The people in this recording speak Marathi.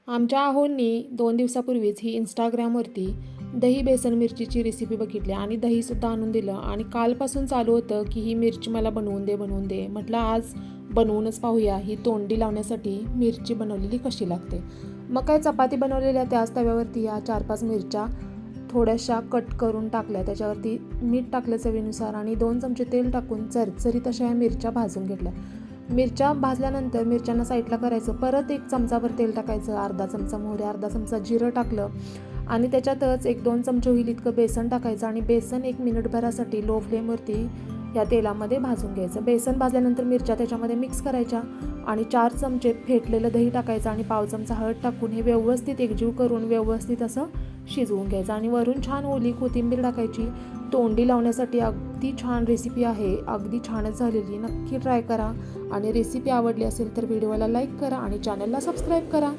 आमच्या आहोंनी 2 दिवसापूर्वीच ही Instagramवरती दही बेसन मिरचीची रेसिपी बघितली आणि दहीसुद्धा आणून दिलं आणि कालपासून चालू होतं की ही मिरची मला बनवून दे. म्हटलं आज बनवूनच पाहूया ही तोंडी लावण्यासाठी मिरची बनवलेली कशी लागते. मग काय चपाती बनवलेल्या त्याच तव्यावरती या 4-5 मिरच्या थोड्याशा कट करून टाकल्या. त्याच्यावरती मीठ टाकलं चवीनुसार आणि 2 चमचे तेल टाकून चरचरीत अशा ह्या मिरच्या भाजून घेतल्या. मिरच्या भाजल्यानंतर मिरच्यांना साईडला करायचं. परत 1 चमचाभर तेल टाकायचं, अर्धा चमचा मोहरी, अर्धा चमचा जिरं टाकलं आणि त्याच्यातच 1-2 चमचे होईल इतकं बेसन टाकायचं आणि बेसन 1 मिनिटभरासाठी लो फ्लेमवरती या तेलामध्ये भाजून घ्यायचं. बेसन भाजल्यानंतर मिरच्या त्याच्यामध्ये मिक्स करायच्या आणि 4 चमचे फेटलेलं दही टाकायचं आणि पाव चमचा हळद टाकून हे व्यवस्थित एकजीव करून व्यवस्थित असं शिजवून घ्यायचं आणि वरून छान ओली कोथिंबीर टाकायची. तोंडी लावण्यासाठी अगदी छान रेसिपी आहे, अगदी छानच झालेली. नक्की ट्राय करा आणि रेसिपी आवडली असेल तर व्हिडिओला लाईक करा आणि चॅनलला सबस्क्राईब करा.